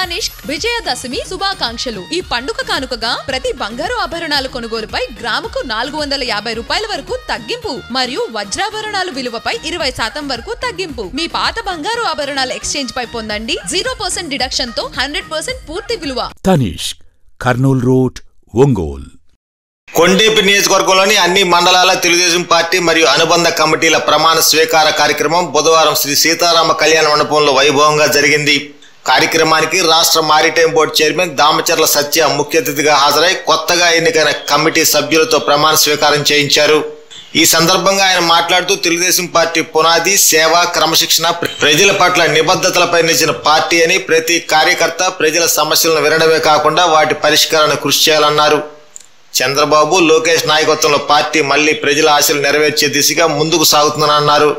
తనిష్క్ విజయదశమి శుభాకాంక్షలు. ఈ పండుగ కానుకగా ప్రతి బంగారు ఆభరణాల కొనుగోలుపై గ్రాముకు 450 రూపాయల వరకు తగ్గింపు మరియు వజ్రాభరణాల విలువపై 20% వరకు తగ్గింపు. మీ పాత బంగారు ఆభరణాల ఎక్స్చేంజ్ పై పొందండి 0% డిడక్షన్ తో 100% పూర్తి విలువ. తనిష్క్, కర్నూల్ రోడ్, ఒంగోల్. కొండేపి నియోజకవర్గంలోని అన్ని మండలాల తెలుగుదేశం పార్టీ మరియు అనుబంధ కమిటీల ప్రమాణ స్వీకార కార్యక్రమం బుధవారం శ్రీ సీతారామ కళ్యాణ మండపంలో వైభవంగా జరిగింది. కార్యక్రమానికి రాష్ట్ర మారిటైమ్ బోర్డు చైర్మన్ దామచర్ల సత్య ముఖ్య అతిథిగా హాజరై కొత్తగా ఎన్నికైన కమిటీ సభ్యులతో ప్రమాణ స్వీకారం చేయించారు. ఈ సందర్భంగా ఆయన మాట్లాడుతూ తెలుగుదేశం పార్టీ పునాది సేవ, క్రమశిక్షణ, ప్రజల పట్ల నిబద్ధతలపై నిలిచిన పార్టీ అని, ప్రతి కార్యకర్త ప్రజల సమస్యలను వినడమే కాకుండా వాటి పరిష్కారాన్ని కృషి చేయాలన్నారు. చంద్రబాబు, లోకేష్ నాయకత్వంలో పార్టీ మళ్లీ ప్రజల ఆశలు నెరవేర్చే దిశగా ముందుకు సాగుతుందన్నారు.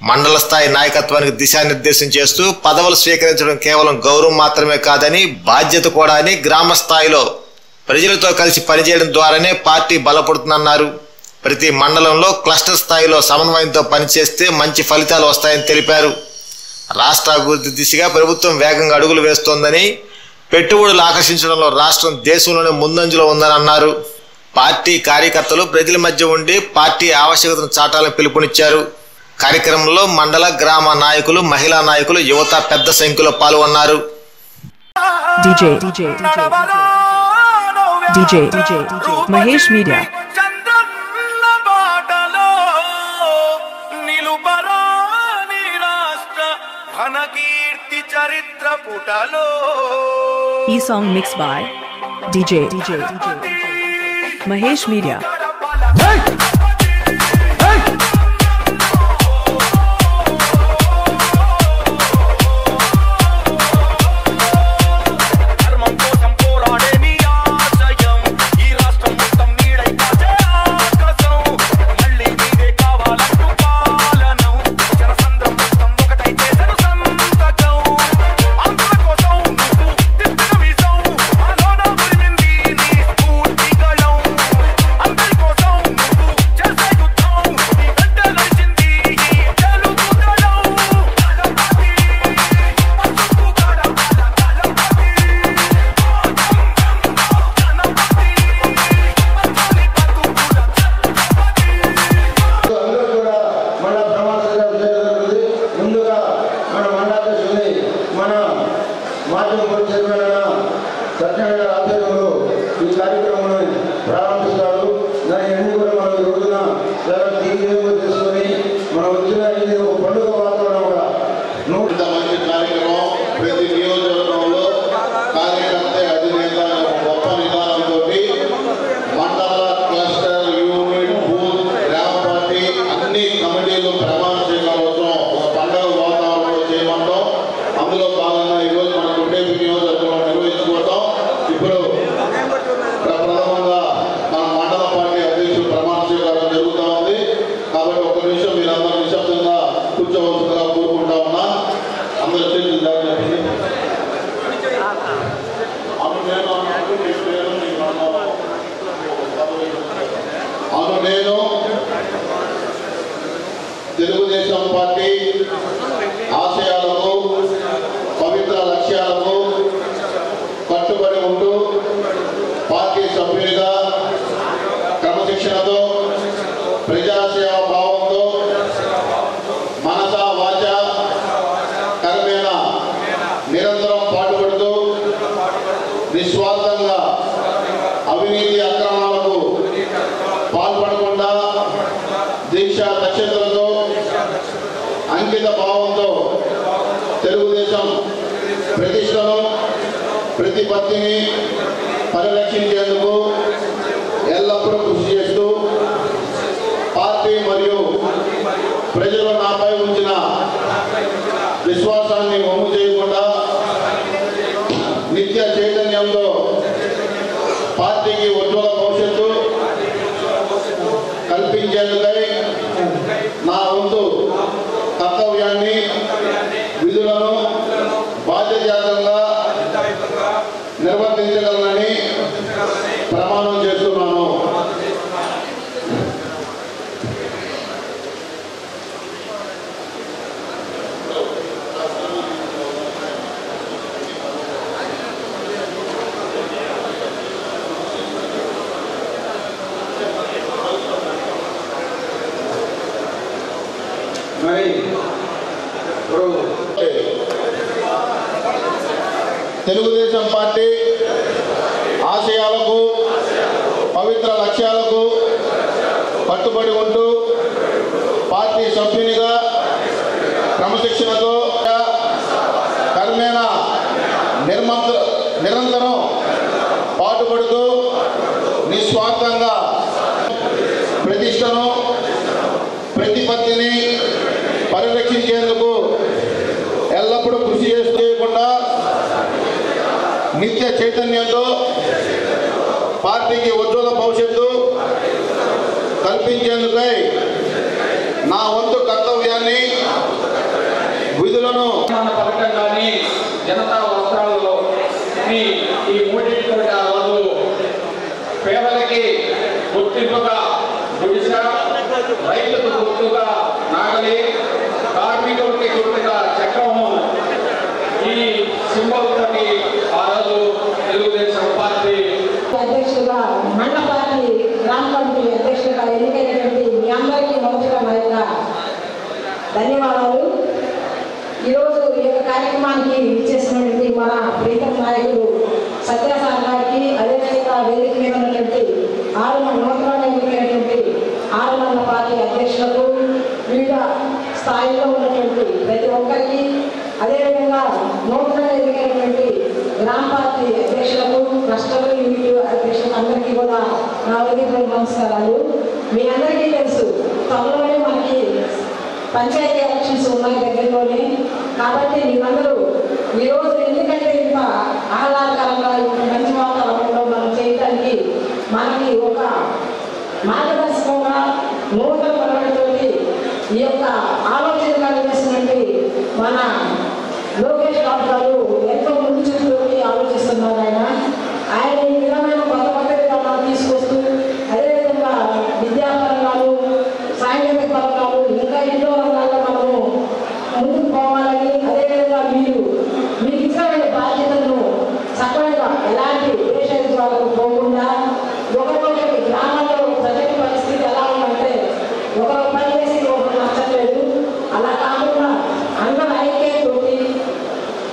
మండల స్థాయి నాయకత్వానికి దిశానిర్దేశం చేస్తూ పదవులు స్వీకరించడం కేవలం గౌరవం మాత్రమే కాదని, బాధ్యత కూడా అని, గ్రామ స్థాయిలో ప్రజలతో కలిసి పనిచేయడం ద్వారానే పార్టీ బలపడుతుందన్నారు. ప్రతి మండలంలో క్లస్టర్ స్థాయిలో సమన్వయంతో పనిచేస్తే మంచి ఫలితాలు వస్తాయని తెలిపారు. రాష్ట్ర అభివృద్ధి దిశగా ప్రభుత్వం వేగంగా అడుగులు వేస్తోందని, పెట్టుబడులు ఆకర్షించడంలో రాష్ట్రం దేశంలోనే ముందంజలో ఉందని అన్నారు. పార్టీ కార్యకర్తలు ప్రజల మధ్య ఉండి పార్టీ ఆవశ్యకతను చాటాలని పిలుపునిచ్చారు. కార్యక్రమంలో మండల, గ్రామ నాయకులు, మహిళా నాయకులు, యువత పెద్ద సంఖ్యలో పాల్గొన్నారు. మహేష్ మీడియా ఈ song mix by DJ Mahesh Media. Telugu Desam party ఆశయాలకు, పవిత్ర లక్ష్యాలకు కట్టుబడి ఉంటూ పార్టీ సభ్యులుగా క్రమశిక్షణతో, ప్రజాసేవా భావంతో, మనస వాచ కర్మేణ నిరంతరం పాటుపడుతూ నిస్వార్థంగా అవినీతి అక్రమాలకు పాల్పడకుండా దీక్షా దక్షతలతో, అంకిత భావంతో తెలుగుదేశం ప్రతిష్టను, ప్రతిపత్తిని పరిరక్షించేందుకు ఎల్లప్పుడూ కృషి చేస్తూ పార్టీ మరియు ప్రజలు నాపై ఉంచిన విశ్వాసాన్ని వమ్ము చేయకుండా నిత్య చైతన్యంతో పార్టీకి ఉజ్వల భవిష్యత్తు కల్పించేందుకై నా వంతు కర్తవ్యాన్ని, విధులను బాధ్యతాయుతంగా నిర్వర్తించగలనని ప్రమాణం చేస్తున్నాను. తెలుగుదేశం పార్టీ ఆశయాలకు పవిత్ర లక్ష్యాలకు కట్టుబడి ఉంటూ పార్టీ సభ్యునిగా క్రమశిక్షణతో కర్మేణ నిరంతరం పాటుపడుతూ నిస్వార్థంగా ప్రతిష్టను ప్రతిపత్తిని పరిరక్షించేందుకు ఎల్లప్పుడూ కృషి చేయకుండా నిత్య చైతన్యంతో పార్టీకి ఉజ్వల భవిష్యత్తు కల్పించేందుకై నా వంతు కర్తవ్యాన్ని విధులను పథకం కానీ జనతా వస్త్రాల్లో ఈ మూడింటితో ఆ రోజు పేదలకి గుర్తింపుగా గుడిస, రైతులకు గుర్తుగా నాగలి, కార్మికులకి గుర్తుగా చక్రము, ఈ సింబల్ తోటి ఆ రోజు తెలుగుదేశం పార్టీ అధ్యక్షులుగా మండల పార్టీ గ్రామ కమిటీ అధ్యక్షులుగా ఎన్నికైనటువంటి మీ అందరికీ మొదటిగా మా యొక్క ధన్యవాదాలు. ఈరోజు ఈ యొక్క కార్యక్రమానికి ఇచ్చేసినటువంటి మన ప్రీతం నాయకులు సత్యసార్ గారికి, అదేవిధంగా వేదిక మీద ఉన్నటువంటి నూతనంగా ఎన్నికైనటువంటి 6 మండల పార్టీ అధ్యక్షులకు, వివిధ స్థాయిలో ఉన్నటువంటి ప్రతి ఒక్కరికి, అదేవిధంగా నూతనంగా ఎన్నికైనటువంటి గ్రామ పార్టీ అధ్యక్షులకు, క్లస్టర్ యూనిట్ అధ్యక్షులకు అందరికీ కూడా నా ఉదయపూర్వక నమస్కారాలు. మీ అందరికీ తెలుసు, త్వరలోనే మనకి పంచాయతీ ఎలక్షన్స్ ఉన్నాయి దగ్గరలోనే. కాబట్టి మీరందరూ ఈరోజు ఎందుకంటే ఇంత ఆహ్లాదకరంగా ఇంత మంచి వాతావరణంలో మనం చేయడానికి మనకి ఒక మార్గదర్శకంగా నూతన పరమైనటువంటి ఈ యొక్క ఆలోచన కలిగిస్తున్నటువంటి మన లోకేష్ బాబు గారు ఎంతో ముందు చూపుతోటి ఆలోచిస్తున్నారు. ఆయన ఈ విధమైన కొత్త విధానాలు తీసుకొస్తూ, అదేవిధంగా విద్యాపరంగాలు, సాంకేతిక పరంగాలు, ఇంకా ఎన్నో రంగాల్లో మనము ముందుకు పోవాలని, అదేవిధంగా మీకు ఇచ్చిన బాధ్యతలను సక్రమంగా ఎలాంటి దేశాలకు పోకుండా ఒకరికి గ్రామాల్లో ప్రజల పరిస్థితి ఎలా ఉందంటే ఒకరు పని చేసి ఒకరు నచ్చలేదు. అలా కాకుండా అందరూ ఐక్యతోటి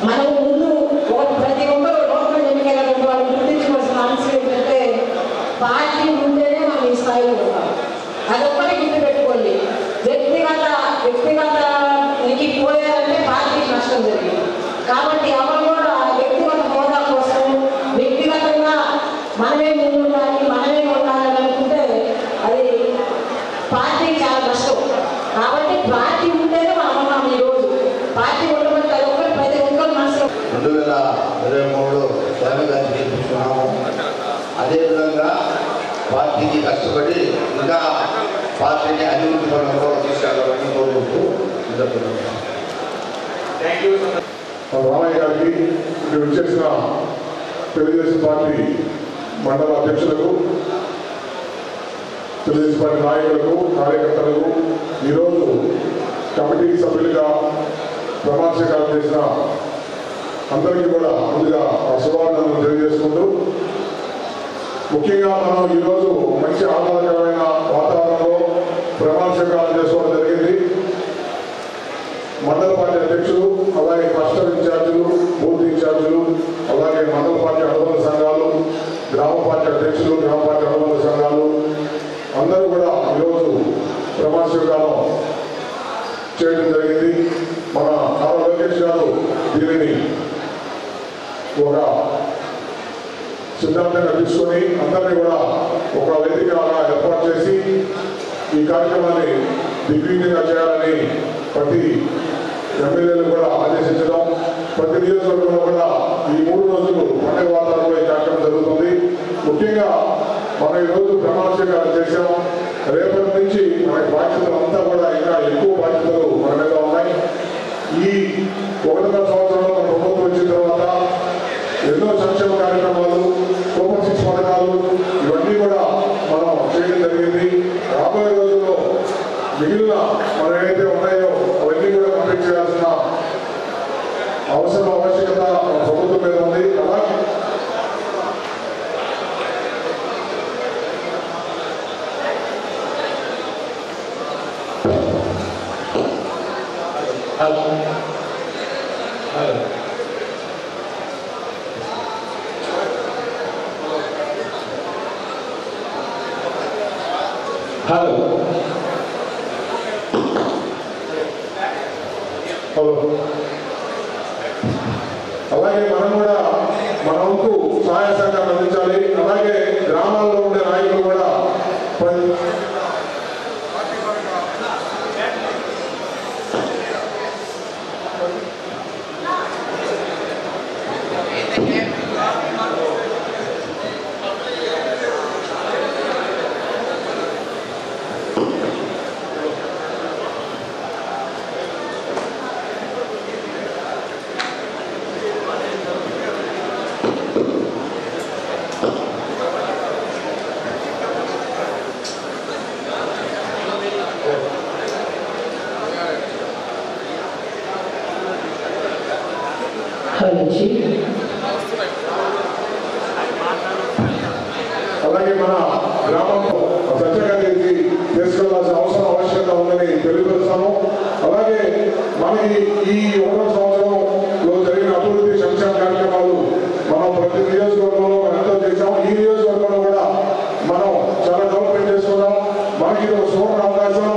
మనం ముందు ప్రతి ఒక్కరు లోపల ఎన్నికైనటువంటి వాళ్ళు గుర్తించవలసిన అంశం ఏంటంటే పార్టీ ఉంటేనే మనం ఈ స్థాయిలో ఉంటాం. అదొక్కటి గుర్తు పెట్టుకోండి. వ్యక్తిగతానికి పోయారంటే పార్టీకి నష్టం జరిగింది. కాబట్టి ఎవరు కూడా వ్యక్తిగత హోదా కోసం వ్యక్తిగతంగా మనమే ముందుండాలి, మనమే ఉండాలని అనుకుంటే అది పార్టీకి చాలా నష్టం. కాబట్టి పార్టీ ఉంటేనే మనం ఉన్నాం. ఈరోజు పార్టీ ఉండబట్టి అది ఒక్కటి ప్రతి ఒక్కరు మనసు 2023లో స్వామిగారిని గెలిపించుకున్నాము. అదేవిధంగా పార్టీకి కష్టపడి ఇంకా పార్టీని అభివృద్ధి పరంలో తీసుకెళ్ళాలని కోరుకుంటూ రామయ్య గారికి, ఇక్కడ వచ్చేసిన తెలుగుదేశం పార్టీ మండల అధ్యక్షులకు, తెలుగుదేశం పార్టీ నాయకులకు, కార్యకర్తలకు, ఈరోజు కమిటీ సభ్యులుగా ప్రమాణ స్వీకారం చేసిన అందరికీ కూడా ముందుగా శుభాకాంక్షలు తెలియజేసుకుంటూ, ముఖ్యంగా మనం ఈరోజు మంచి ఆహ్లాదకరమైన వాతావరణంలో ప్రమాణ స్వీకారం చేసుకోవడం జరిగింది. మండల పార్టీ అధ్యక్షులు, అలాగే క్లస్టర్ ఇన్ఛార్జీలు, బూత్ ఇన్ఛార్జీలు, అలాగే మండల పార్టీ అనుబంధ సంఘాలు, గ్రామ పార్టీ అధ్యక్షులు, గ్రామ పార్టీ అనుబంధ సంఘాలు అందరూ కూడా ఈరోజు ప్రమాణ స్వీకారం చేయడం జరిగింది. మన నారా లోకేష్ గారు దీనిని ఒక సిద్ధాంతంగా తీసుకొని అందరినీ కూడా ఒక వేదికగా ఏర్పాటు చేసి ఈ కార్యక్రమాన్ని దిగ్విజయంగా చేయాలని ప్రతి ఎమ్మెల్యేలు కూడా ఆదేశించడం, ప్రతి నియోజకవర్గంలో కూడా ఈ 3 రోజులు పండుగ వాతావరణంలో ఈ కార్యక్రమం జరుగుతుంది. ముఖ్యంగా మనం ఈరోజు ప్రమాణ స్వీకారం చేశాం. రేపటి నుంచి మన బాధ్యతలు అంతా కూడా ఇంకా ఎక్కువ బాధ్యతలు మన మీద ఉన్నాయి. ఈ 1.5 సంవత్సరంలో మన ప్రభుత్వం వచ్చిన తర్వాత ఎన్నో సంక్షేమ కార్యక్రమాలు, సూపర్ 6 పథకాలు ఇవన్నీ కూడా మనం చేయడం జరిగింది. రాబోయే రోజుల్లో మిగిలిన మనం ఏవైతే ఉన్నాయో అవన్నీ కూడా కంప్లీట్ చేయాల్సిన ఆవశ్యకత ప్రభుత్వం మీద ఉంది. హలో హలో అలాగే మనం కూడా మన వంతు సహాయ సహకారం అందించాలి. అలాగే గ్రామాల్లో ఉండే నాయకులు కూడా అలాగే మన గ్రామంలో స్వచ్ఛంగా తీసుకెళ్లాల్సిన అవసరం ఆవశ్యకత ఉందని తెలియపరుస్తాము. అలాగే మనకి ఈ 1వ సంవత్సరంలో జరిగిన అభివృద్ధి సంక్షేమ కార్యక్రమాలు మనం ప్రతి నియోజకవర్గంలో ఎంతో చేశాం. ఈ నియోజకవర్గంలో కూడా మనం చాలా డెవలప్మెంట్ చేసుకున్నాం. మనకి ఇది ఒక సువర్ణ అవకాశం.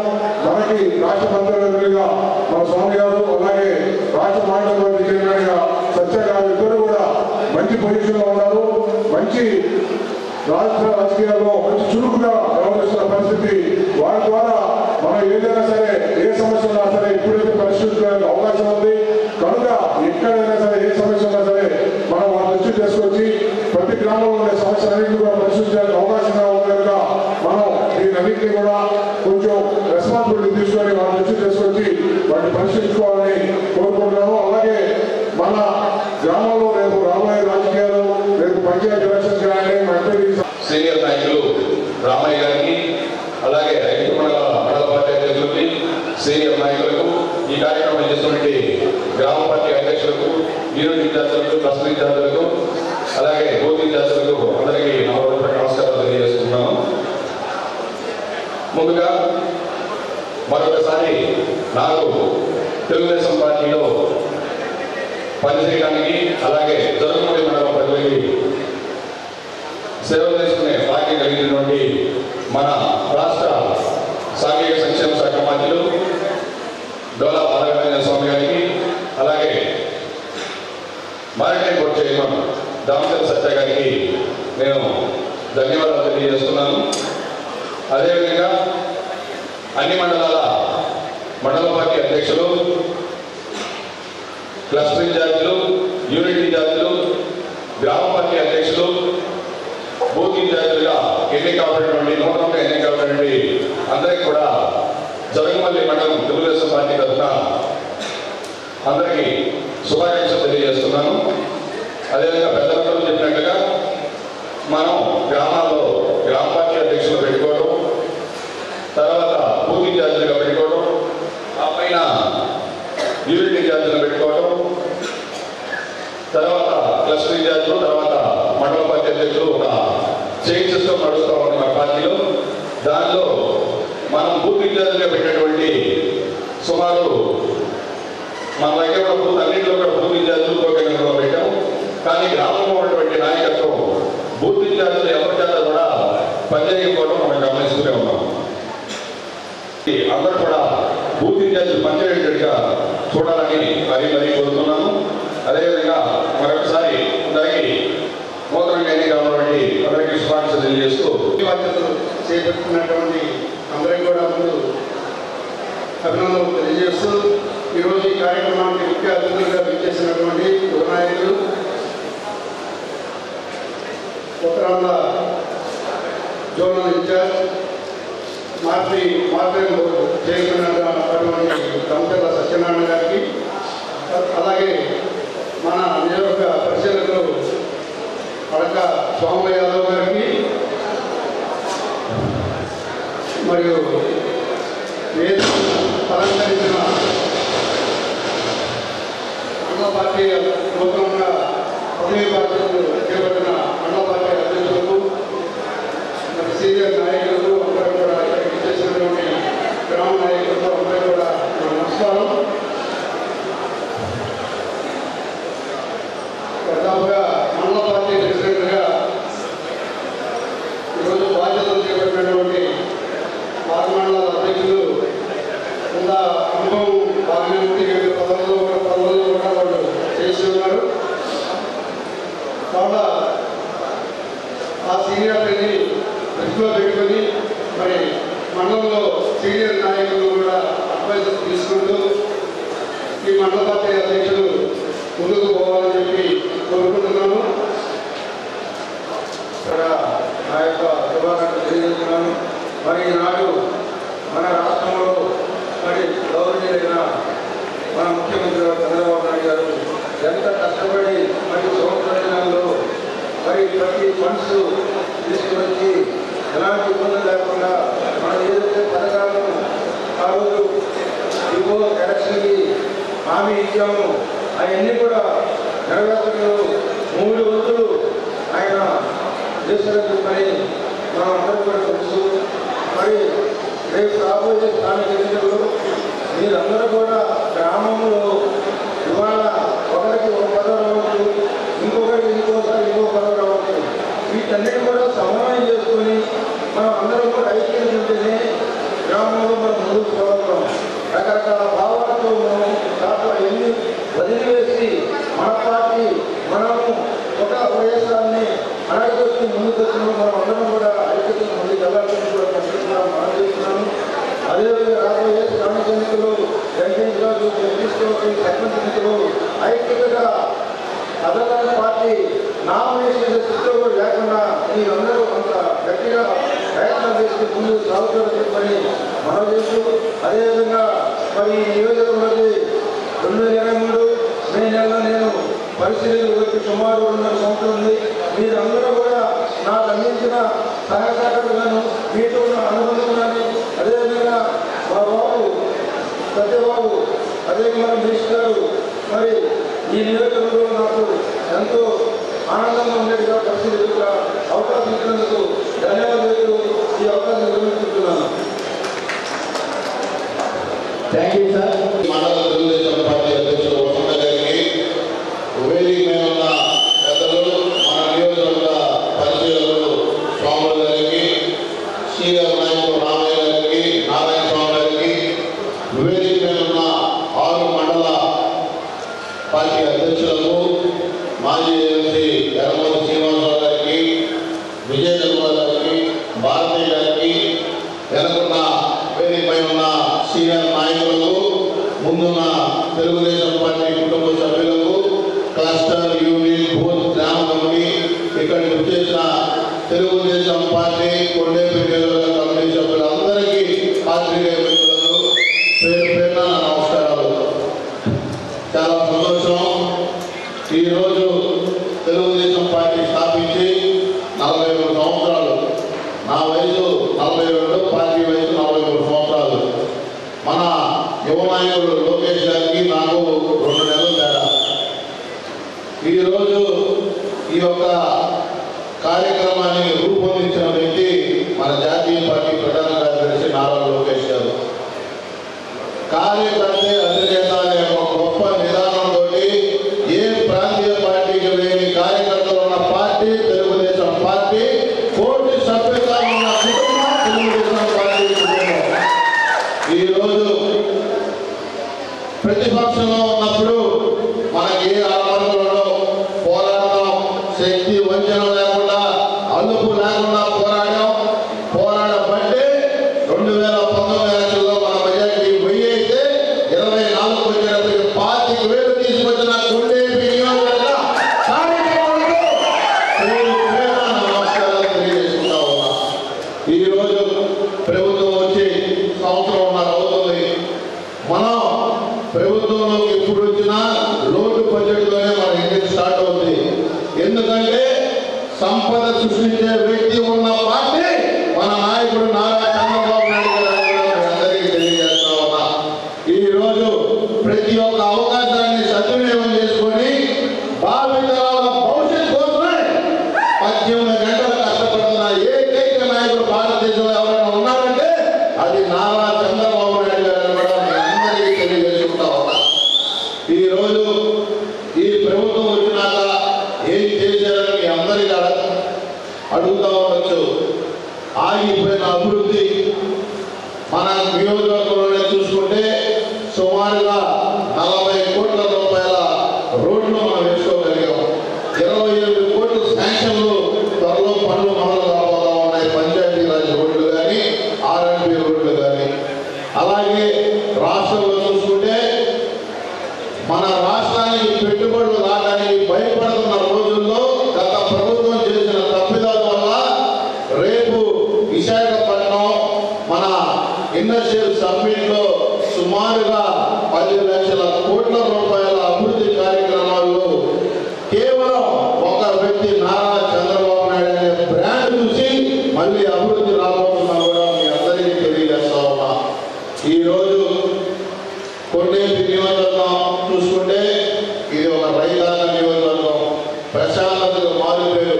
మనకి రాష్ట్ర మంత్రిగా మన స్వామి గారు, అలాగే రాష్ట్ర మాట్లాడే చైర్మన్గా సత్య గారు ఇద్దరు కూడా మంచి పొజిషన్లో ఉన్నారు. మంచి రాష్ట్ర రాజకీయాల్లో మంచి చురుకుగా వ్యవహరిస్తున్న పరిస్థితి. వారి ద్వారా మనం ఏదైనా సరే, ఏ సమస్య ఉన్నా సరే ఇప్పుడైతే పరిష్కరించడానికి అవకాశం ఉంది. కనుక ఎక్కడైనా సరే ఏ సమస్య ఉన్నా సరే మనం వాళ్ళ దృష్టి చేసుకొచ్చి ప్రతి గ్రామంలో ఉండే సమస్యలన్నింటినీ కూడా పరిష్కరించడానికి అవకాశంగా ఉంది. కనుక మనం దీనన్నింటినీ కూడా కొంచెం రెస్పాన్సిబిలిటీ తీసుకొని వాళ్ళ దృష్టి చేసుకొచ్చి వాటిని పరిష్కరించుకోవాలని కోరుకుంటున్నాము. అలాగే మన గ్రామంలో రేపు రాబోయే రాజకీయాలు, రేపు పంచాయతీ ఎలక్షన్స్ కానీ సీనియర్ నాయకులు రామయ్య గారికి, అలాగే రైతు మండల పార్టీ అధ్యక్షులకి, సీనియర్ నాయకులకు, ఈ కార్యక్రమం చేస్తున్నటువంటి గ్రామ పార్టీ అధ్యక్షులకు, యూనిట్ విద్యార్థులకు, క్లస్టర్ విద్యార్థులకు, అలాగే బూత్ విద్యార్థులకు అందరికీ నమస్కారాలు తెలియజేస్తున్నాను. ముందుగా మరొకసారి నాకు తెలుగుదేశం పార్టీలో పనిచేయడానికి, అలాగే జరుగుతున్న మండలం ప్రజలకి సేవ చేసుకునే భాగ్యం కలిగినటువంటి మన రాష్ట్ర సాంఘిక సంక్షేమ శాఖ మంత్రులు డోలా బాలగణేశ్వర స్వామి గారికి, అలాగే మారిటైమ్ బోర్డు చైర్మన్ దామచంద్ర సత్య గారికి నేను ధన్యవాదాలు తెలియజేస్తున్నాను. అదేవిధంగా అన్ని మండలాల మండల పార్టీ అధ్యక్షులు, క్లస్టర్ ఇన్ఛార్జీలు, యూనిట్ ఇన్ఛార్జీలు, గ్రామ పార్టీ అధ్యక్షులు, బూత్ ఇన్ఛార్జీలుగా ఎన్నికబడినటువంటి, నూతనంగా ఎన్నికబడినటువంటి అందరికీ కూడా జగన్మల్లి మండలం తెలుగుదేశం పార్టీ తరఫున అందరికీ శుభాకాంక్షలు తెలియజేస్తున్నాను. అదేవిధంగా పెద్దలందరూ చెప్పినట్టుగా మనం గ్రామాల్లో గ్రామ పార్టీ అధ్యక్షులు పెట్టుకోవడం, తర్వాత బూత్ ఇన్ఛార్జీలుగా పెట్టుకోవడం, ఆ పైన యూనిట్ ఇన్ఛార్జీలు పెట్టుకోవడం, తర్వాత క్లస్టర్ ఇన్ఛార్జీలు, తర్వాత మండల పార్టీ అధ్యక్షులు ఒక చైన్ సిస్టమ్ నడుస్తూ ఉంది మన పార్టీలో. దానిలో మనం బూత్ ఇన్ఛార్జీగా పెట్టినటువంటి సుమారు మన దగ్గర ఉన్న బూత్ అన్నింటిలో కూడా బూత్ ఇన్ఛార్జీలు కేంద్రంలో పెట్టాం. కానీ గ్రామంలో ఉన్నటువంటి నాయకత్వం బూత్ ఇన్ఛార్జీలు ఎవరి చేత కూడా పనిచేయకపోవడం మనం గమనిస్తూనే ఉన్నాం. అందరూ కూడా బూత్ ఇన్ఛార్జీలు పనిచేయటట్టుగా చూడాలని మరీ కోరుతున్నాను. అదేవిధంగా మరొకసారి అందరికీ నూతనంగా ఎన్నికైనటువంటి అందరికీ శుభాకాంక్షలు తెలియజేస్తూ బాధ్యతలు చేపడుతున్నటువంటి అందరికీ కూడా ముందు అభినందనలు తెలియజేస్తూ, ఈరోజు ఈ కార్యక్రమానికి ముఖ్య అతిథులుగా విచ్చేసినటువంటి యువ నాయకులు, Uttarandhra zonal incharge, market chairman అటువంటి దామచర్ల సత్యనారాయణ గారికి, అలాగే మన నియోజక పరిశీలకులు అడక స్వామి యాదవ్ గారికి, మరియు అలంకరించిన మండల పార్టీ నూతనంగా పదవి బాధ్యతలు చేపట్టిన మండల పార్టీ అధ్యక్షులకు, మరి సీనియర్ నాయకులకు అందరూ కూడా ఇక్కడికి చేసినటువంటి గ్రామ నాయకులతో అందరూ కూడా నమస్కారం. దాదాపుగా మండల పార్టీ ప్రెసిడెంట్గా ఈరోజు బాధ్యతలు చేపట్టినటువంటి వాళ్ళ ఆ సీనియారిటీని దృష్టిలో పెట్టుకొని మరి మండలంలో సీనియర్ నాయకులు కూడా అడ్వైజర్ తీసుకుంటూ ఈ మండల పార్టీ అధ్యక్షులు ముందుకు పోవాలని చెప్పి కోరుకుంటున్నాను. ఇక్కడ నా యొక్క శుభాకాంక్షలు తెలియజేస్తున్నాను. మరి ఈనాడు మన రాష్ట్రంలో మరి గౌరవనీయులైన మన ముఖ్యమంత్రి గారు చంద్రబాబు నాయుడు గారు ఎంత కష్టపడి మరి సంవత్సరాల్లో మరి ప్రతి ఫండ్స్ తీసుకువచ్చి ఎలాంటి ఇబ్బంది లేకుండా మనం ఏదైతే పథకాలను ఆ రోజు ఇప్పుడు ఎలక్షన్కి హామీ ఇచ్చాము అవన్నీ కూడా నెరవేర్చడంలో 3 రోజులు ఆయన చేశారని చెప్పని మనం అందరూ కూడా తెలుసు. మరి రేపు రాబోయే స్థానిక ఎన్నికల్లో మీరందరూ కూడా గ్రామంలో ఇవాళ ఒకరికి ఒక పదవి రావచ్చు, ఇంకొకరికి ఇంకోసారి ఇంకో పదవి రావచ్చు. వీటన్నిటి కూడా సమన్వయం చేసుకొని మనం అందరం కూడా ఐక్యం ఉంటేనే గ్రామంలో మనం ముందుకు పోగలం. రకరకాల భావాలతో మనం దాంట్లో ఎన్ని వదిలివేసి మన పార్టీ మనము ఒక వైఎస్ఆర్ని అనాయకుడిని ముందుకు వచ్చిన మనం అందరం కూడా ఐక్యతను ముందుకు వెళ్ళాలని కూడా మనం చేస్తున్నాము. అదేవిధంగా రాబోయే స్థానిక ఎన్నికలు ఎంపీస్ కాదు, ఎంపీస్ కావచ్చు, సర్పంచ్ ఎన్నికలు ఐక్యతగా అదర్ పార్టీ నామినేషన్ స్థితిలో కూడా లేకుండా మీరందరూ అంత గట్టిగా ప్రయత్నం చేసి ముందుకు సాగుతారని చెప్పని మనం చేస్తూ అదేవిధంగా మరి ఈ నియోజకవర్గంలో 2023 మే నెలలో నేను పరిశీలనకు వచ్చి సుమారు 2.5 సంవత్సరం ఉంది. మీరందరూ కూడా నాకు అందించిన సహకారాలను మీతో ఉన్న అనుబంధం కానీ అదేవిధంగా మా బాబు సత్యబాబు అదేవిధంగా మినిస్టర్ గారు మరి ఈ నియోజకవర్గంలో నాకు ఎంతో ఆనందంగా ఉండేట్టుగా పరిశీలిగా అవకాశం ఇచ్చినందుకు ధన్యవాదాలు. ఈ అవకాశం నిర్వహిస్తున్నాను. Thank you sir. మండల తెలుగుదేశం పార్టీ అధ్యక్షులు వసంత గారికి, వేదిక మీద ఉన్న పెద్దలు, మన నియోజకవర్గ పరిచయాలు స్వాములు గారికి, సీనియర్ నాయకులు రామయ్య గారికి, నారాయణ స్వామి గారికి, వేదిక మీద ఉన్న 6 మండల పార్టీ అధ్యక్షులకు, మాజీ ఎంపీ ఎర్రమూరి శ్రీనివాసరావు గారికి, విజయకుమార్ గారికి, భారతీయ గారికి, వెనుకున్న వేదికపై ఉన్న సీనియర్ నాయకులకు, ముందున్న తెలుగుదేశం పార్టీ కుటుంబ సభ్యులకు, క్లస్టర్ యూనియన్ బూత్ గ్రామ కమిటీ, ఇక్కడికి వచ్చేసిన తెలుగుదేశం పార్టీ కొండేపి నియోజకవర్గ కమిటీ సభ్యులందరికీ పాత్రికేయ మిత్రులకు పేరు పేరున నమస్కారాలు. చాలా సంతోషం. ఈరోజు తెలుగుదేశం పార్టీ స్థాపించి 43 సంవత్సరాలు. నా వయసు 42, పార్టీ వయసు 43 సంవత్సరాలు. మన యువ నాయకుడు లోకేష్ గారికి నాకు 2 నెలలు తేడా. ఈరోజు ఈ యొక్క కార్యక్రమాన్ని రూపొందించిన వ్యక్తి మన జాతీయ పార్టీ ప్రధాన కార్యదర్శి నారా లోకేష్ గారు. కార్యకర్తే అధినేత అనే ఒక గొప్ప నిదానంతో ఏ ప్రాంతీయ పార్టీకి లేని కార్యకర్తలు ఉన్న పార్టీ తెలుగుదేశం పార్టీ, కోటి సభ్యత ఉన్న కుటుంబం తెలుగుదేశం పార్టీ కుటుంబం. ఈరోజు ప్రతిపక్షంలో ఉన్నప్పుడు మనకి ఏ ఆరంభంలో పోరాటం, శక్తి వంచన లేకుండా, అలుపు లేకుండా పోరాడబట్టే 2019 ఎలక్షన్లో మన మెజారిటీ 1000 అయితే 24 వచ్చేటప్పటికి 25,000 తీసుకొచ్చిన కొండేపి నియోజకవర్గ కార్యకర్తలకు నమస్కారాలు తెలియజేసుకుంటా ఉన్నా. ఈరోజు ప్రభుత్వం వచ్చి 1.5 సంవత్సరం అవుతుంది. మనం ప్రభుత్వంలోకి ఎప్పుడు వచ్చినా లోటు బడ్జెట్లోనే మన ఇంటికి స్టార్ట్ అవుతుంది. ఎందుకంటే సంపద సృష్టించే వ్యక్తి ఉన్న పార్టీ మన నాయకుడు నారా చంద్రబాబు నాయుడు గారు అందరికీ తెలియజేస్తా ఉన్నా. ఈరోజు ప్రతి ఒక్క అవకాశాన్ని సద్వినియోగం చేసుకొని భావితరాల భవిష్యత్ కోసమే 18 గంటలు కష్టపడుతున్న ఏకైక నాయకుడు భారతదేశంలో ఎవరైనా ఉన్నారంటే అది నారా చంద్రబాబు నాయుడు గారు కూడా మీ అందరికీ తెలియజేసుకుంటా ఉన్నా. ఈరోజు ఈ ప్రభుత్వం వచ్చినాక ఏం చేశారని మీ అందరికీ అడుగుతూ ఉండొచ్చు. ఆగిపోయిన అభివృద్ధి మన నియోజకవర్గంలోనే చూసుకుంటే సుమారుగా 40 కోట్ల రూపాయల రోడ్లు మనం వేసుకోగలిగాం. 28 కోట్ల మళ్ళీ అభివృద్ధి రాబోతున్నా కూడా మీ అందరికీ తెలియజేస్తా ఉన్నా. ఈరోజు కొండేపి నియోజకవర్గం చూసుకుంటే ఇది ఒక రైతాంగ నియోజకవర్గం, ప్రశాంతతకు మారుపేరు.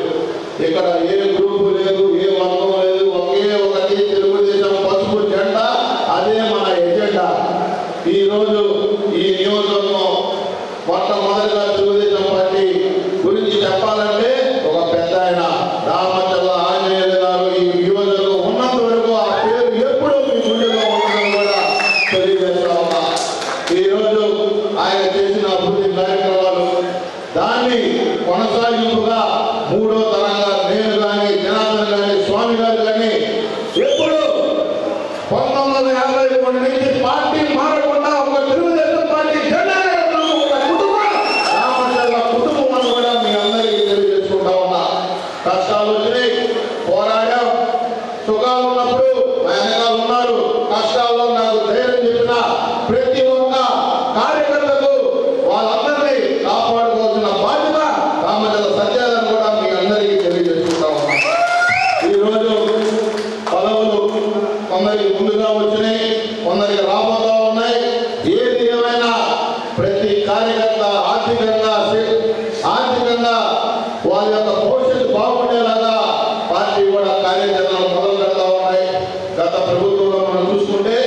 ఇక్కడ ఏ గ్రూపు లేదు, ఏ వర్గం లేదు, ఒకే ఒకటి తెలుగుదేశం పసుపు జెండా, అదే మన ఎజెండా. ఈరోజు ఈ నియోజకవర్గం మొట్టమొదటిగా తెలుగుదేశం పార్టీ గురించి చెప్పాలంటే ఒక పెద్ద ఆయన రామచల్ల ఆంజనేయులు గారు ఈ నియోజకవర్గం ఉన్నంత వరకు ఆ పేరు ఎప్పుడూ మీ గుండెలో ఉంటుందని కూడా తెలియజేస్తా ఉన్నా. ఈరోజు ఆయన చేసిన అభివృద్ధి కార్యక్రమాలు దాన్ని కొనసాగింపుగా మూడో తరంగా నేను కానీ జనార్దన్ కానీ స్వామి గారు కానీ ఎప్పుడు 1953 నుంచి పార్టీ మారకుండా ఒక తెలుగుదేశం పార్టీ జెండా ఒక కుటుంబం రామచల్ల కుటుంబం అని కూడా మీ అందరికీ తెలియజేసుకుంటా ఉన్నా. కష్టాలు వచ్చినాయి, పోరాడాం, సుఖాలు ఉన్నప్పుడు వెనకాలు ఉన్నారు. కష్టాల్లో నాకు ధైర్యం చెప్పిన ప్రతి ఒక్క కార్యకర్తకు వాళ్ళందరినీ కాపాడుకోవాల్సిన బాధ్యత రామచల్ల సత్యాలను కూడా మీ అందరికీ తెలియజేసుకుంటా ఉన్నా. ఈరోజు పదవులు కొందరికి ముందుగా వచ్చినాయి, కొందరికి రాబోతా ఉన్నాయి. ఏది ఏమైనా ప్రతి కార్యకర్త ఆర్థికంగా వారి యొక్క భవిష్యత్తు బాగుండేలాగా పార్టీ కూడా కార్యాచరణలు మొదలు పెడతా ఉన్నాయి. గత ప్రభుత్వంలో మనం చూసుకుంటే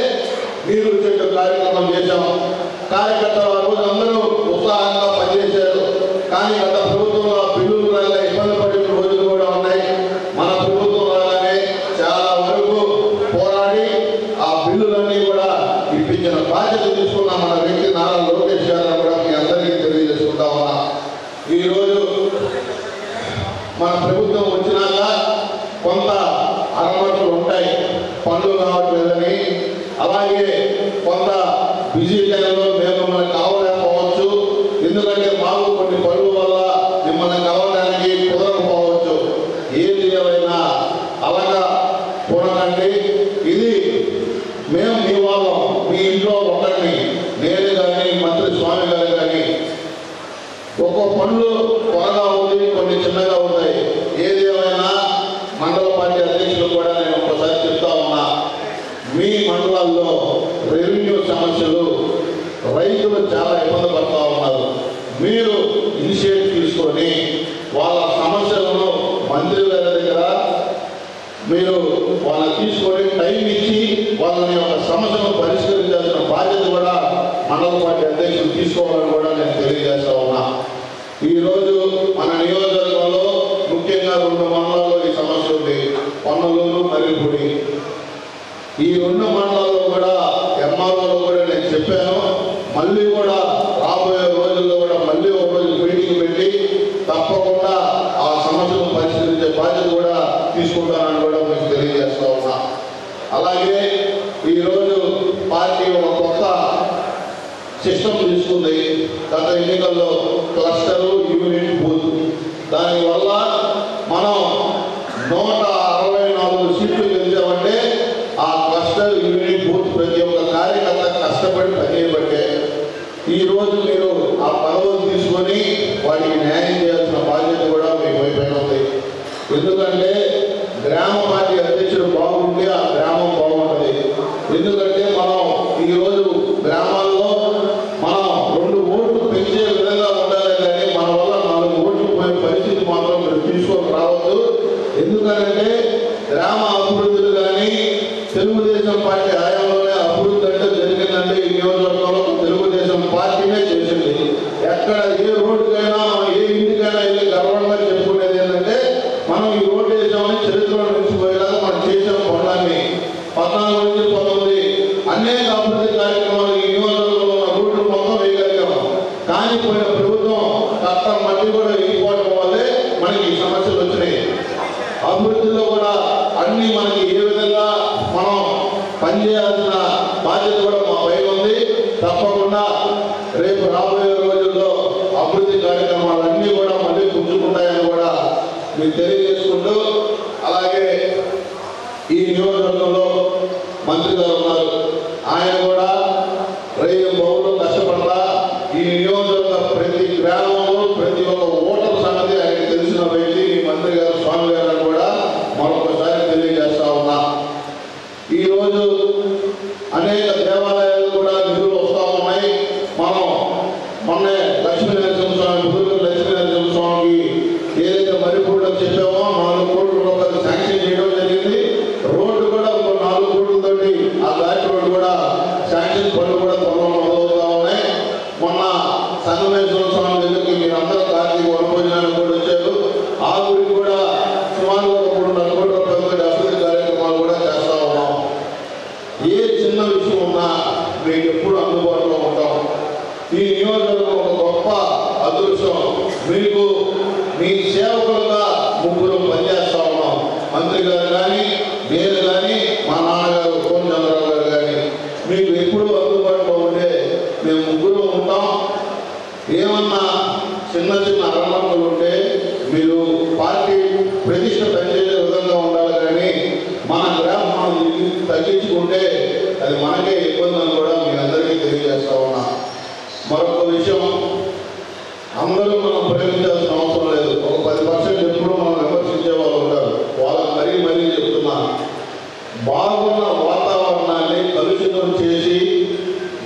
నీరు చెట్టు కార్యక్రమం చేశాం. కార్యకర్తలు ఆ రోజు అందరూ ఉత్సాహంగా పనిచేశారు. కానీ గత ప్రభుత్వంలో బిల్లులు వల్ల ఇబ్బంది పడిన రోజులు కూడా ఉన్నాయి. మన ప్రభుత్వం రాగానే చాలా వరకు పోరాడి ఆ బిల్లులన్నీ కూడా ఇప్పించిన బాధ్యత తీసుకున్న మన వ్యక్తి నారా లోకేష్ గారు కూడా మీ అందరికీ తెలియజేసుకుంటా ఉన్నా. ఈరోజు మన ప్రభుత్వం వచ్చినాక కొంత అలవాట్లు ఉంటాయి, పనులు కావట్లేదని. అలాగే కొంత బిజీ టైంలో మేము మిమ్మల్ని కావలేకపోవచ్చు, ఎందుకంటే మాకు కొన్ని పనుల వల్ల మిమ్మల్ని కలవడానికి కుదరకపోవచ్చు. ఏది ఏమైనా అలాగా చూడకండి. ఇది మేము మీ వాళ్ళం, మీ ఇంట్లో ఉండండి. నేను కానీ మంత్రి స్వామి గారు కానీ ఒక్కో పనులు త్వరగా ఉంది, కొన్ని చిన్నగా ఉన్నాయి. ఏది ఏమైనా మండల పార్టీ అధ్యక్షులు కూడా నేను ఒక్కసారి చెప్తా ఉన్నా, మీ మండలాల్లో రెవెన్యూ సమస్యలు రైతులు చాలా ఇబ్బంది పడుతూ ఉన్నారు. మీరు ఇనిషియేటివ్ తీసుకొని వాళ్ళ సమస్యలను మంత్రి గారి దగ్గర మీరు వాళ్ళని తీసుకొని టైం ఇచ్చి వాళ్ళని యొక్క సమస్యను పరిష్కరించాల్సిన బాధ్యత కూడా మండల పార్టీ అధ్యక్షులు తీసుకోవాలని కూడా నేను తెలియజేస్తా ఉన్నా. ఈరోజు మన నియోజకవర్గంలో ముఖ్యంగా 2 మండలాల్లో ఈ సమస్య ఉంది, పొన్నలూరు, మర్రిపూడి. ఈ 2 మండలాల్లో కూడా ఎంఆర్ఓలో కూడా నేను చెప్పాను. మళ్ళీ కూడా రాబోయే రోజుల్లో కూడా మళ్ళీ ఒక రోజు మీటింగ్ పెట్టి తప్పకుండా ఆ సమస్యను పరిష్కరించే బాధ్యత కూడా తీసుకుంటానని కూడా మీకు తెలియజేస్తా ఉన్నా. అలాగే ఈరోజు పార్టీ ఒక కొత్త సిస్టమ్ తీసుకుంది. గత ఎన్నికల్లో క్లస్టరు, యూనిట్, బూత్. దానివల్ల మనం 164 సీట్లు గెలిచామంటే ఆ క్లస్టర్, యూనిట్, బూత్ ప్రతి ఒక్క కార్యకర్త కష్టపడి పనిచేయబట్టే ఈరోజు మీరు ఆ పదవులు తీసుకొని వాటికి న్యాయం చేయాల్సిన బాధ్యత కూడా మీకు వైపైన ఉంది. ఎందుకంటే గ్రామ పార్టీ అధ్యక్షుడు బాగుంటే ఆ గ్రామం బాగుంటుంది. ఎందుకంటే మనం ఈరోజు గ్రామాల్లో మనం 2 ఓట్లు పెంచే విధంగా ఉండాలి, కానీ మన వల్ల 4 ఓట్లు పోయే పరిస్థితి మాత్రం మీరు తీసుకొని రావద్దు. ఎందుకంటే గ్రామ అభివృద్ధులు కానీ తెలుగుదేశం పార్టీ హయాంలోనే అభివృద్ధి అంటే జరిగిందంటే ఈ నియోజకవర్గంలో తెలుగుదేశం పార్టీనే చేసింది. ఎక్కడ ఏ రోడ్డుకైనా మనం ఏ ఇంటికైనా వెళ్ళి గర్వంగా చెప్పుకునేది ఏంటంటే మనం ఈ రోడ్డు వేసామని చరిత్రలో నిలిచిపోయేలాగా మనం చేసాం పనులన్నీ. 14 నుంచి 19 అనేక అభివృద్ధి కార్యక్రమాలు ఈ నియోజకవర్గంలో ఉన్న రోడ్లు మొత్తం వేయగలిగాం. కానీ పోయిన ప్రభుత్వం కష్టం మళ్ళీ కూడా వేయకపోవడం వల్లే మనకి ఈ సమస్యలు వచ్చినాయి. అభివృద్ధిలో కూడా అన్ని మనకి ఏ విధంగా మనం పనిచేయాల్సిన బాధ్యత కూడా మా పైన ఉంది. తప్పకుండా రేపు రాబోయే రోజుల్లో అభివృద్ధి కార్యక్రమాలన్నీ కూడా మళ్ళీ పుంజుకుంటాయని కూడా మీకు తెలియజేసుకుంటూ, అలాగే ఈ నియోజకవర్గంలో మంత్రి గారు ఉన్నారు. ఆయన కూడా రైతు బహుళ కష్టపడతా ఈ నియోజకవర్గ ప్రతి గ్రామంలో ప్రతి ఒక్క ఓటర్ సంగతి ఆయనకు తెలిసిన వ్యక్తి మీ మంత్రి గారు స్వామి గారు కూడా మరొకసారి తెలియ సేవకులుగా ముగ్గురు పనిచేస్తా ఉన్నాం. మంత్రి గారు కానీ, నేను కానీ, మా నాన్నగారు కోన చంద్రరావు గారు కానీ. మీకు ఎప్పుడు అందుబాటులో ఉంటే మేము ముగ్గురు ఉంటాం. ఏమన్నా చిన్న చిన్న అరమర్లు ఉంటే మీరు పార్టీ ప్రతిష్ట పెంచేసే విధంగా ఉండాలి. కానీ మన గ్రామం తగ్గించుకుంటే అది మనకే ఇబ్బంది అని కూడా మీ అందరికీ తెలియజేస్తా ఉన్నా. మరొక విషయం, అందరూ మనం ప్రేమించాల్సిన అవసరం లేదు. ఒక 10% ఎప్పుడు మనం విమర్శించే వాళ్ళు ఉంటారు. వాళ్ళకి మరీ చెప్తున్నా, బాగున్న వాతావరణాన్ని కలుషితం చేసి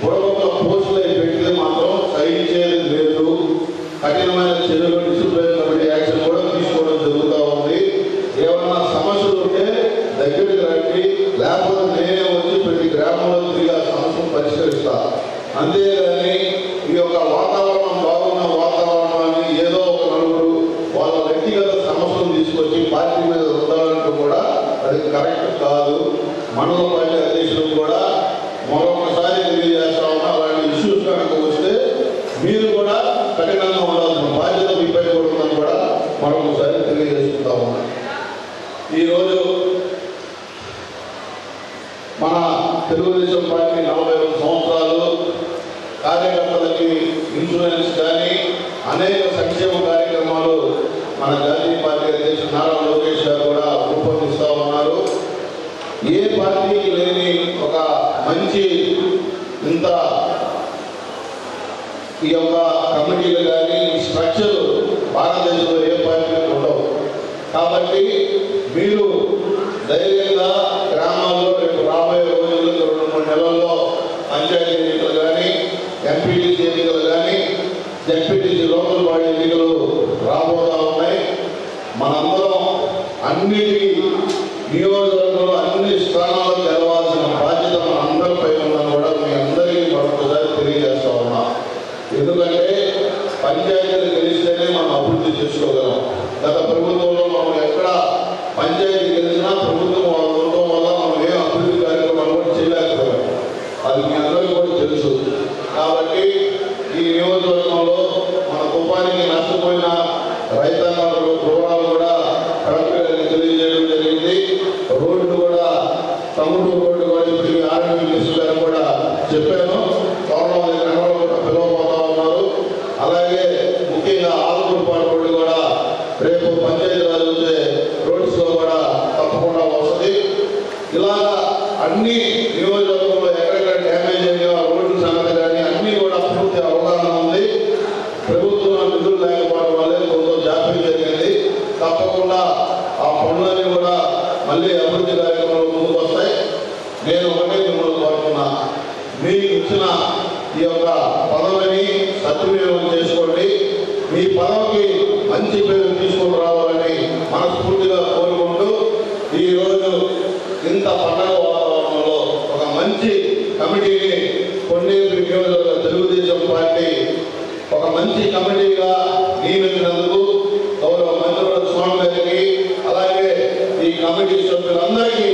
బుడగొక్క పోస్టులు పెడితే మాత్రం సహించేది లేదు. కఠినమైన చర్యలు, డిసిప్లిన్ కమిటీ యాక్షన్ కూడా తీసుకోవడం జరుగుతూ ఉంది. ఏమన్నా సమస్యలు ఉంటే దగ్గరికి రండి, లేకపోతే నేనే వచ్చి ప్రతి గ్రామంలో తిరిగి ఆ సమస్యను పరిష్కరిస్తా. అంతేగాని ఈ యొక్క వాతావరణం బాగున్న వాతావరణాన్ని ఏదో ఒక నలుగురు వాళ్ళ వ్యక్తిగత సమస్యలు తీసుకొచ్చి పార్టీ మీద ఉండాలంటూ కూడా అది కరెక్ట్ కాదు. మండల పార్టీ అధ్యక్షులకు కూడా మరొకసారి తెలియజేస్తా ఉన్నా, అలాంటి ఇష్యూస్ కనుక వస్తే మీరు కూడా కఠినంగా ఉండాల్సిన బాధ్యత మీపై ఉందని కూడా మరొకసారి తెలియజేసుకుంటా ఉన్నా. ఈరోజు మన తెలుగుదేశం పార్టీ 42 సంవత్సరాలు, కార్యకర్తలకి ఇన్సూరెన్స్ కానీ అనేక సంక్షేమ కార్యక్రమాలు మన జాతీయ పార్టీ అధ్యక్షుడు నారా లోకేష్ గారు కూడా రూపొందిస్తూ ఉన్నారు. ఏ పార్టీకి లేని ఒక మంచి ఇంత ఈ యొక్క కమిటీలు కానీ స్ట్రక్చర్ భారతదేశంలో ఏ పార్టీలు ఉండవు. కాబట్టి మీరు ధైర్యంగా గ్రామాల్లో రేపు రాబోయే రోజుల్లో 2-3 నెలల్లో పంచాయతీ ఎన్నికలు కానీ, ఎంపీటీసీ ఎన్నికలు కానీ, జెడ్పీటీసీ లోకల్ బాడీ ఎన్నికలు రాబోతా ఉన్నాయి. మనందరం అన్నిటికీ నియోజకవర్గంలో అన్ని స్థానాలు గెలవాల్సిన బాధ్యత మన అందరిపై ఉందని కూడా మీ అందరికీ మరొకసారి తెలియజేస్తా ఉన్నా. ఎందుకంటే పంచాయతీలు గెలిస్తేనే మనం అభివృద్ధి చేసుకోగలం. గత ప్రభుత్వంలో మనం ఎక్కడ పంచాయతీ గెలిచినా ప్రభుత్వం ఉండటం వల్ల మనం ఏ అభివృద్ధి కార్యక్రమాలు కూడా చేయలేకపోయాం. అది మీ అందరికీ కూడా తెలుసు. కాబట్టి ఈ నియోజకవర్గంలో మన తుఫానికి నష్టపోయిన రైతాంగాల వివరాలు కూడా కలెక్టర్ గారికి తెలియజేయడం జరిగింది. రోడ్డు కూడా తమ్ముడు రోడ్డు కూడా ఇప్పుడు ఆర్మీ మినిస్టర్ గారు కూడా చెప్పాను. త్వరలో కూడా పిలవబోతా ఉన్నారు. అలాగే ముఖ్యంగా ఆలూరుపాడు రోడ్డు కూడా రేపు పంచాయతీరాజ్ వచ్చే రోడ్స్ లో కూడా తప్పకుండా వస్తుంది. ఇలాగా అన్ని నియోజకవర్గంలో ఎక్కడెక్కడ డ్యామేజ్ అయిన రోడ్డు సంగతి కానీ అన్నీ కూడా పూర్తి అవగాహన ఉంది. ప్రభుత్వం నిధులు లేకపోవడం వల్లే కొంత జాప్యం జరిగింది. తప్పకుండా ఆ పనులన్నీ కూడా మళ్ళీ అభివృద్ధి కార్యక్రమాలు ముందుకు వస్తాయి. నేను ఒకటే మిమ్మల్ని కోరుతున్నా, మీకు ఇచ్చిన ఈ యొక్క పదవిని సద్వినియోగం చేసుకోండి. మీ పదవికి మంచి పేరు తీసుకొని రావాలని మనస్ఫూర్తిగా కోరుకుంటూ, ఈరోజు ఇంత పండగ వాతావరణంలో ఒక మంచి కమిటీని కొన్ని నియోజకవర్గ తెలుగుదేశం పార్టీ ఒక మంచి కమిటీగా నియమించినందుకు గౌరవ మంత్రుల స్వామి గారికి, అలాగే ఈ కమిటీ సభ్యులందరికీ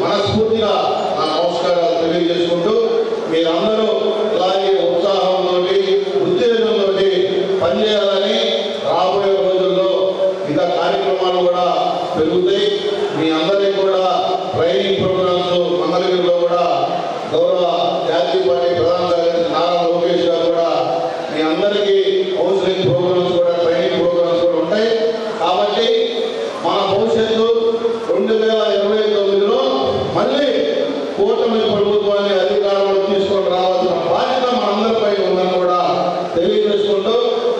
మనస్ఫూర్తిగా నా నమస్కారాలు తెలియజేసుకుంటూ, మీరందరూ ఇలాగే ఉత్సాహంతో ఉత్తేజంతో పనిచేయాలని, రాబోయే రోజుల్లో ఇంకా కార్యక్రమాలు కూడా పెరుగుతాయి. మీ అందరికీ కూడా ట్రైనింగ్ ప్రోగ్రామ్స్ మంగళగిరిలో కూడా గౌరవ జాతీయ పార్టీ ప్రధాన కార్యదర్శి నారా లోకేష్ గారు కూడా మీ అందరికీ కౌన్సిలింగ్ ప్రోగ్రామ్స్ కూడా ట్రైనింగ్ ప్రోగ్రామ్స్ కూడా ఉంటాయి. కాబట్టి మన భవిష్యత్తు 2029లో మళ్ళీ కూటమి ప్రభుత్వాన్ని అధికారంలో తీసుకొని రావాల్సిన బాధ్యత మనందరిపై ఉందని కూడా తెలియజేసుకుంటూ,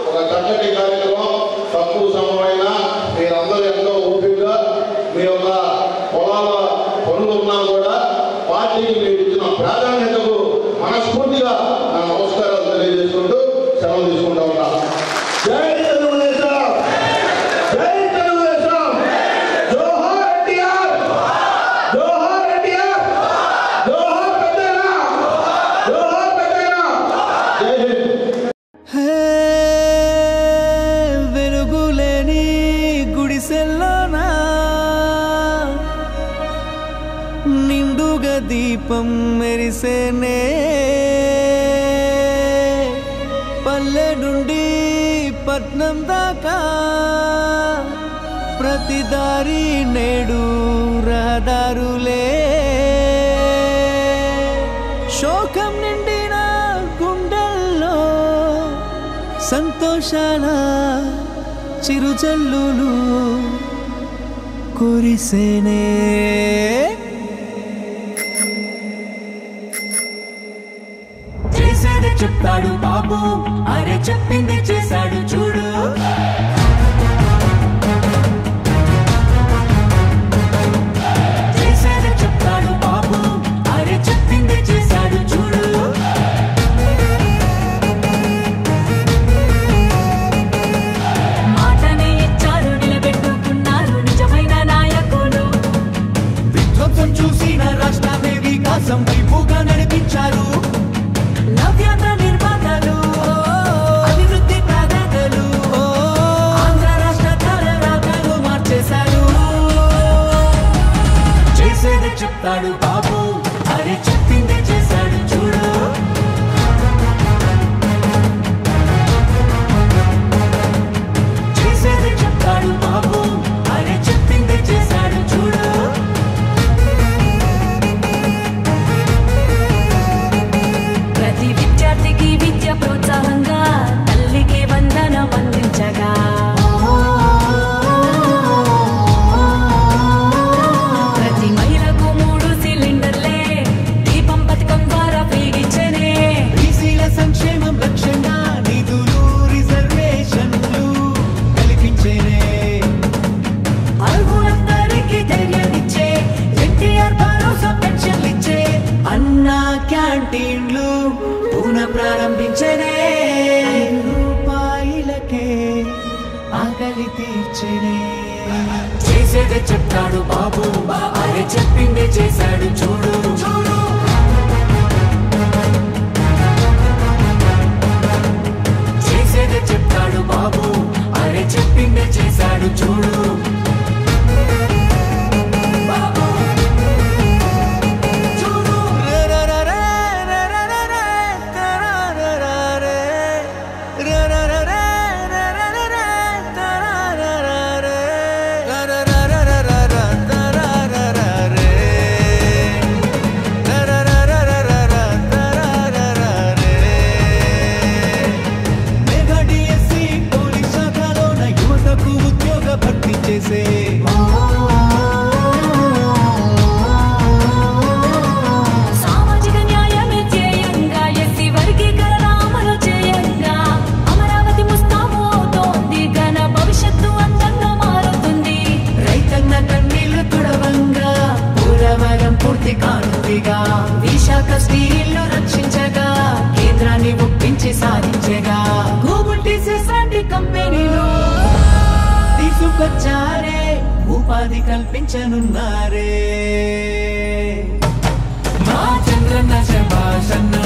ఒక చక్కటి కార్యక్రమం తక్కువ సమయమైనా మీరందరూ ఎంతో ఓపికగా మీ యొక్క పొలాల పనులున్నా కూడా పార్టీకి మీరు ఇచ్చిన ప్రాధాన్యతకు మనస్ఫూర్తిగా నా నమస్కారాలు తెలియజేసుకుంటూ సెలవు తీసుకుంటా ఉన్నా. జై తెలుగుదేశం, జై తెలుగుదేశం, జోహార్ ఎన్టీఆర్, జోహార్ ఎన్టీఆర్, జోహార్ పెద్దన్న, జోహార్ పెద్దన్న, జై హింద్. వెలుగులేని గుడిసెల్లోనా నిండుగా దీపం మెరిసేనే, పల్లె నుండి పట్నం దాకా ప్రతి దారి నేడు రహదారులే శోకం నిండిన గుండెల్లో సంతోషాల చిరుజల్లులు కురిసేనే చేసేది చెప్తాడు బాబు అరే చెప్పింది చేశాడు చూడు చేసేది చెప్తాడు బాబు అరే చెప్పింది చేశాడు చూడు మాటనే ఇచ్చారు నిలబెట్టుకున్నారు నిజమైన నాయకులు విధ్వంసం చూసిన రాష్ట్రాన్ని వికాసం వైపుగా నడిపించారు నవ్యాంధ్ర నిర్మాతలు అభివృద్ధి ప్రదాతలు ఆంధ్ర రాష్ట్ర తలరాతలు మార్చేశారు చేసేది చెప్తాడు బాబు అరే చెప్పింది చేశాడు చూడు చేసేది చెప్తాడు బాబు అరే చెప్పింది చేశాడు చూడు ప్రతి విద్యార్థికి విద్య ప్రోత్సాహంగా తల్లికి వందనం అందించగా ప్రతి మహిళకు 3 సిలిండర్లే దీపం పథకం ద్వారా వేగించనే బీసీల సంక్షేమం లక్ష్యంగా నిధులు రిజర్వేషన్లు కల్పించేనే అర్హులందరికీ ధైర్యాన్నిచ్చే ఎన్టీఆర్ భరోసా పెన్షన్లిచ్చే అన్నా క్యాంటీన్లు పునః ప్రారంభించనే రూపాయలకే ఆకలి తీర్చనే చేసేదే చెప్తాడు బాబు అరే చెప్పిందే చేశాడు చూడు చూడు చేసేదే చెప్తాడు బాబు అరే చెప్పిందే చేశాడు చూడు బాబు చూడు చేసే సామాజిక న్యాయమే ధ్యేయంగా ఎస్సీ వర్గీకరణ అమలు చేయంగా అమరావతి ముస్తాబు అవుతోంది ఘన భవిష్యత్తు అందంగా మారుతుంది రైతన్న కన్నీళ్లు తుడవంగా పూరవరం పూర్తి కానుందిగా విశాఖ స్టీల్ను రక్షించగా కేంద్రాన్ని ఒప్పించి సాధించగా గూగుల్ టీసీఎస్ లాంటి కంపెనీలు తీసుకొచ్చారే ఉపాధి కల్పించనున్నారే మా చంద్రన్న శభాషన్న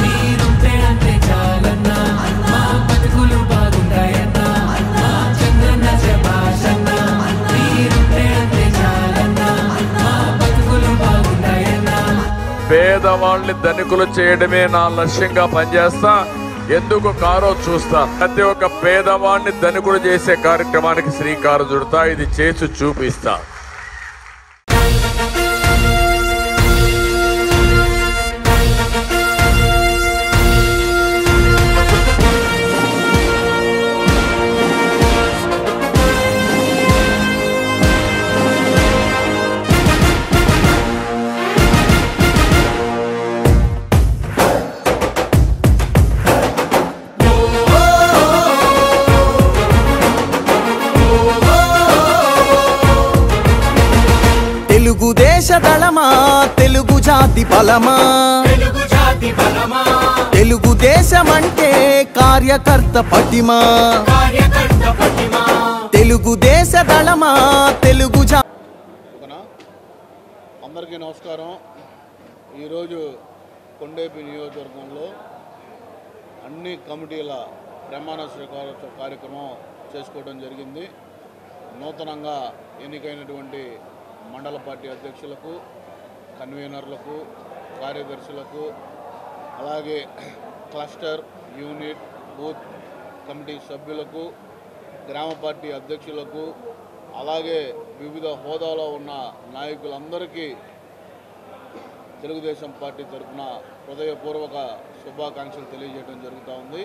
మీరుంటే అంతే చాలన్న మా బతుకులు బాగుంటాయన్న మా చంద్రన్న శభాషన్న మీరుంటే అంతే చాలన్న మా బతుకులు బాగుంటాయన్న పేదవాళ్ళని ధనికులు చేయడమే నా లక్ష్యంగా పనిచేస్తా ఎందుకు కారో చూస్తా ప్రతి ఒక్క పేదవాడిని ధనికుడు చేసే కార్యక్రమానికి శ్రీకారం చుడతా ఇది చేసి చూపిస్తా తెలుగుదేశ దళమా తెలుగు జాతి బలమా తెలుగుదేశమంటే కార్యకర్త పటిమా తెలుగుదేశ దళమా తెలుగు అందరికీ నమస్కారం. ఈరోజు కొండేపి నియోజకవర్గంలో అన్ని కమిటీల ప్రమాణ స్వీకారోత్సవ కార్యక్రమం చేసుకోవడం జరిగింది. నూతనంగా ఎన్నికైనటువంటి మండల పార్టీ అధ్యక్షులకు, కన్వీనర్లకు, కార్యదర్శులకు, అలాగే క్లస్టర్, యూనిట్, బూత్ కమిటీ సభ్యులకు, గ్రామ పార్టీ అధ్యక్షులకు, అలాగే వివిధ హోదాలో ఉన్న నాయకులందరికీ తెలుగుదేశం పార్టీ తరఫున హృదయపూర్వక శుభాకాంక్షలు తెలియజేయడం జరుగుతూ ఉంది.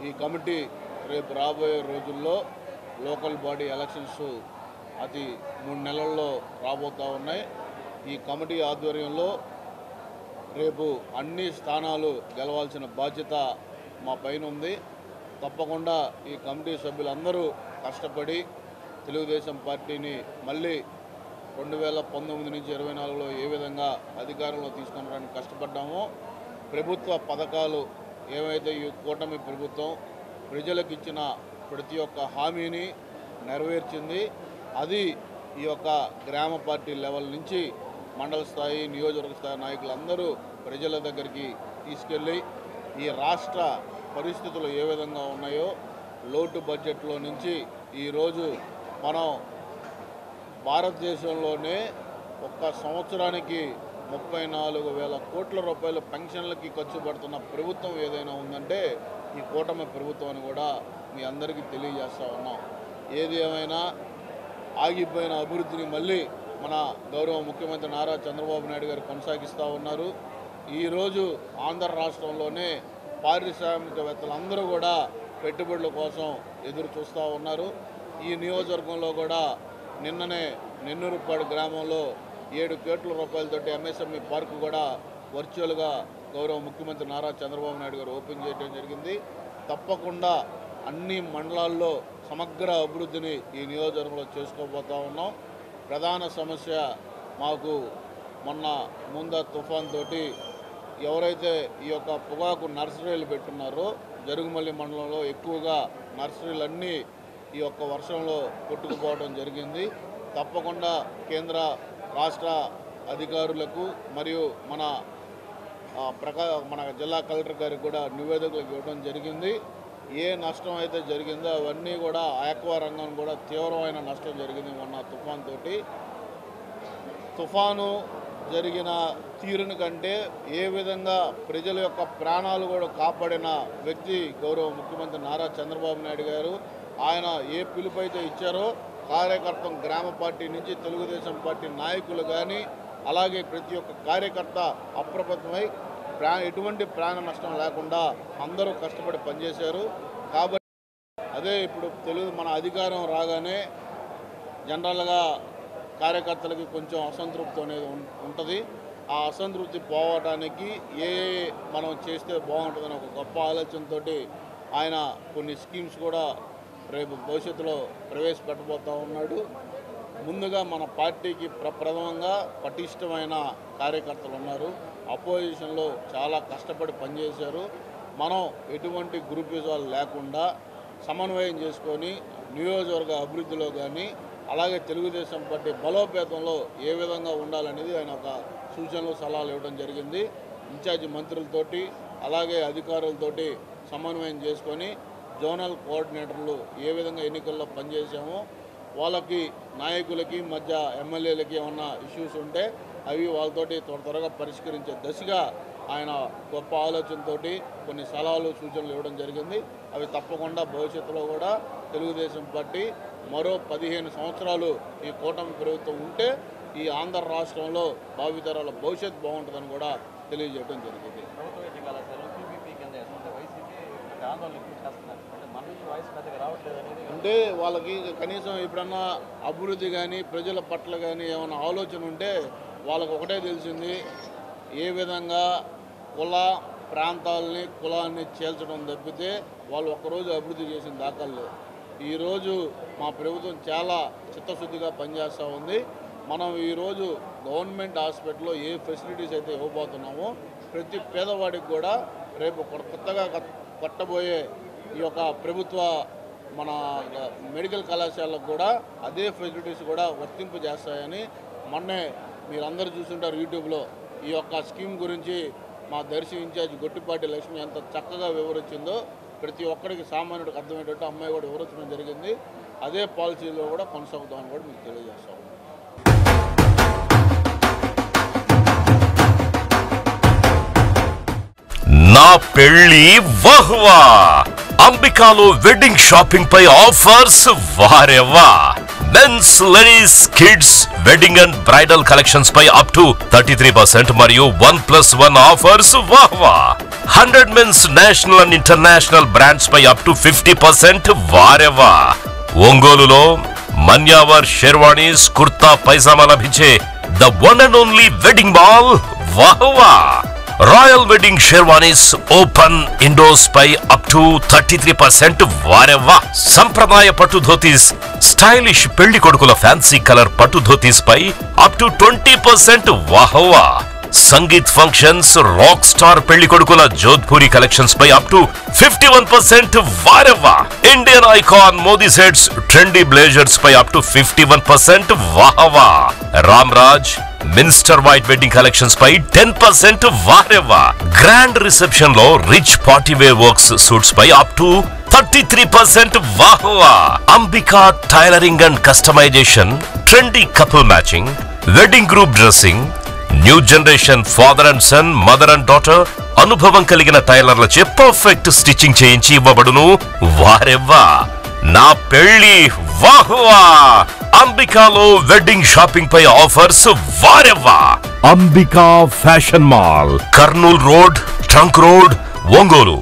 ఈ కమిటీ రేపు రాబోయే రోజుల్లో లోకల్ బాడీ ఎలక్షన్స్ అతి 3 నెలల్లో రాబోతూ ఉన్నాయి. ఈ కమిటీ ఆధ్వర్యంలో రేపు అన్ని స్థానాలు గెలవాల్సిన బాధ్యత మా పైన ఉంది. తప్పకుండా ఈ కమిటీ సభ్యులందరూ కష్టపడి తెలుగుదేశం పార్టీని మళ్ళీ 2019 నుంచి 24లో ఏ విధంగా అధికారంలో తీసుకునడానికి కష్టపడ్డామో, ప్రభుత్వ పథకాలు ఏవైతే ఈ కూటమి ప్రభుత్వం ప్రజలకు ఇచ్చిన ప్రతి ఒక్క హామీని నెరవేర్చింది. అది ఈ యొక్క గ్రామ పార్టీ లెవెల్ నుంచి మండల స్థాయి, నియోజకవర్గ స్థాయి నాయకులందరూ ప్రజల దగ్గరికి తీసుకెళ్ళి ఈ రాష్ట్ర పరిస్థితులు ఏ విధంగా ఉన్నాయో, లోటు బడ్జెట్లో నుంచి ఈరోజు మనం భారతదేశంలోనే ఒక్క సంవత్సరానికి 34,000 కోట్ల రూపాయలు పెన్షన్లకి ఖర్చు పెడుతున్న ప్రభుత్వం ఏదైనా ఉందంటే ఈ కూటమి ప్రభుత్వం అని కూడా మీ అందరికీ తెలియజేస్తూ ఉన్నాం. ఏది ఏమైనా ఆగిపోయిన అభివృద్ధిని మళ్ళీ మన గౌరవ ముఖ్యమంత్రి నారా చంద్రబాబు నాయుడు గారు కొనసాగిస్తూ ఉన్నారు. ఈరోజు ఆంధ్ర రాష్ట్రంలోనే పారిశ్రామికవేత్తలందరూ కూడా పెట్టుబడుల కోసం ఎదురు చూస్తూ ఉన్నారు. ఈ నియోజకవర్గంలో కూడా నిన్ననే నెన్నూరుపాడు గ్రామంలో 7 కోట్ల రూపాయలతోటి ఎంఎస్ఎంఈ పార్కు కూడా వర్చువల్గా గౌరవ ముఖ్యమంత్రి నారా చంద్రబాబు నాయుడు గారు ఓపెన్ చేయడం జరిగింది. తప్పకుండా అన్ని మండలాల్లో సమగ్ర అభివృద్ధిని ఈ నియోజకవర్గంలో చేసుకోబోతూ ఉన్నాం. ప్రధాన సమస్య మాకు మొన్న ముందా తుఫాన్ తోటి ఎవరైతే ఈ యొక్క పొగాకు నర్సరీలు పెట్టున్నారో జరుగుమల్లి మండలంలో ఎక్కువగా నర్సరీలన్నీ ఈ యొక్క వర్షంలో కొట్టుకుపోవడం జరిగింది. తప్పకుండా కేంద్ర రాష్ట్ర అధికారులకు మరియు మన జిల్లా కలెక్టర్ గారికి కూడా నివేదికలు ఇవ్వడం జరిగింది. ఏ నష్టం అయితే జరిగిందో అవన్నీ కూడా ఆక్వా రంగం కూడా తీవ్రమైన నష్టం జరిగింది మొన్న తుఫాన్ తోటి. తుఫాను జరిగిన తీరుని కంటే ఏ విధంగా ప్రజల యొక్క ప్రాణాలు కూడా కాపాడిన వ్యక్తి గౌరవ ముఖ్యమంత్రి నారా చంద్రబాబు నాయుడు గారు. ఆయన ఏ పిలుపు అయితే ఇచ్చారో కార్యకర్త గ్రామ పార్టీ నుంచి తెలుగుదేశం పార్టీ నాయకులు కానీ అలాగే ప్రతి ఒక్క కార్యకర్త అప్రమత్తమై ఎటువంటి ప్రాణ నష్టం లేకుండా అందరూ కష్టపడి పనిచేశారు. కాబట్టి అదే ఇప్పుడు మన అధికారం రాగానే జనరల్గా కార్యకర్తలకి కొంచెం అసంతృప్తి అనేది ఉంటుంది. ఆ అసంతృప్తి పోవడానికి మనం చేస్తే బాగుంటుందని ఒక గొప్ప ఆలోచనతో ఆయన కొన్ని స్కీమ్స్ కూడా రేపు భవిష్యత్తులో ప్రవేశపెట్టబోతూ ఉన్నాడు. ముందుగా మన పార్టీకి ప్రథమంగా పటిష్టమైన కార్యకర్తలు ఉన్నారు. అపోజిషన్లో చాలా కష్టపడి పనిచేశారు. మనం ఎటువంటి గ్రూపిజాలు లేకుండా సమన్వయం చేసుకొని నియోజకవర్గ అభివృద్ధిలో కానీ అలాగే తెలుగుదేశం పార్టీ బలోపేతంలో ఏ విధంగా ఉండాలనేది ఆయన ఒక సూచనలు సలహాలు ఇవ్వడం జరిగింది. ఇన్ఛార్జి మంత్రులతోటి అలాగే అధికారులతోటి సమన్వయం చేసుకొని జోనల్ కోఆర్డినేటర్లు ఏ విధంగా ఎన్నికల్లో పనిచేసామో వాళ్ళకి నాయకులకి మధ్య ఎమ్మెల్యేలకి ఏమన్నా ఇష్యూస్ ఉంటే అవి వాళ్ళతోటి త్వరగా పరిష్కరించే దశగా ఆయన గొప్ప ఆలోచనతో కొన్ని సలహాలు సూచనలు ఇవ్వడం జరిగింది. అవి తప్పకుండా భవిష్యత్తులో కూడా తెలుగుదేశం పార్టీ మరో 15 సంవత్సరాలు ఈ కూటమి ప్రభుత్వం ఉంటే ఈ ఆంధ్ర రాష్ట్రంలో భావితరాల భవిష్యత్తు బాగుంటుందని కూడా తెలియజేయడం జరిగింది. అంటే వాళ్ళకి కనీసం ఎప్పుడన్నా అభివృద్ధి కానీ ప్రజల పట్ల కానీ ఏమైనా ఆలోచన ఉంటే వాళ్ళకు ఒకటే తెలిసింది, ఏ విధంగా ప్రాంతాలని కులాన్ని చేల్చడం తప్పితే వాళ్ళు ఒక్కరోజు అభివృద్ధి చేసిన దాఖలు. ఈరోజు మా ప్రభుత్వం చాలా చిత్తశుద్ధిగా పనిచేస్తూ ఉంది. మనం ఈరోజు గవర్నమెంట్ హాస్పిటల్లో ఏ ఫెసిలిటీస్ అయితే ఇవ్వబోతున్నామో ప్రతి పేదవాడికి కూడా రేపు కొత్తగా కట్టబోయే ఈ యొక్క ప్రభుత్వ మన మెడికల్ కళాశాలకు కూడా అదే ఫెసిలిటీస్ కూడా వర్తింపు చేస్తాయని మొన్నే మీరందరూ చూస్తుంటారు యూట్యూబ్లో. ఈ యొక్క స్కీమ్ గురించి మా దర్శి ఇన్ఛార్జ్ గొట్టిపాటి లక్ష్మి ఎంత చక్కగా వివరించిందో ప్రతి ఒక్కరికి సామాన్యుడికి అర్థమయ్యేటట్టు అమ్మాయి కూడా వివరించడం జరిగింది. అదే పాలసీలో కూడా కొనసాగుతామని కూడా మీకు తెలియజేస్తాము. నా పెళ్లి వహ్వా అంబికాలో వెడ్డింగ్ షాపింగ్ పై ఆఫర్స్ వారెవ్వా. Mens, ladies, kids, wedding and bridal collections పై అప్ టు 33% మరియు 1+1 ఆఫర్స్. వాహ్వా 100 mens national and international brands పై అప్ టు 50%. వారెవా ఒంగోలులో మన్యావర్ షెర్వాణీస్, కుర్తా పైజామా లభించే the one and only wedding mall. వాహ్వా royal wedding sherwanis open indoors పై అప్ టు 33%. వారెవ్వా సంప్రదాయ పట్టు ధోతీస్, స్టైలిష్ పెళ్లి కొడుకుల ఫ్యాన్సీ కలర్ పట్టు ధోతీస్ పై అప్ టు 20%. వాహ్వా సంగీత్ ఫంక్షన్స్, రాక్ స్టార్ పెళ్లి కొడుకుల జోధ్పూరి కలెక్షన్స్ పై అప్ టు 51%. వారెవ్వా Indian icon Modi sets, trendy blazers పై అప్ టు 51%. వాహ్వా Ram Raj minister white wedding collections పై 10%. వారెవ్వా గ్రాండ్ రిసెప్షన్ లో rich party wear works suits పై అప్ టు 33%. వాహ్వా Ambika tailoring and customization, trendy couple matching, wedding group dressing, new generation father and son, mother and daughter అనుభవం కలిగిన టైలర్లచే perfect stitching చేయించి ఇవ్వబడును. వారెవ్వా నా పెళ్లి. వాహ్వా అంబికాలో వెడ్డింగ్ షాపింగ్ పై ఆఫర్స్. వారెవ్వా Ambika fashion mall, Kurnool road, trunk road, Ongole.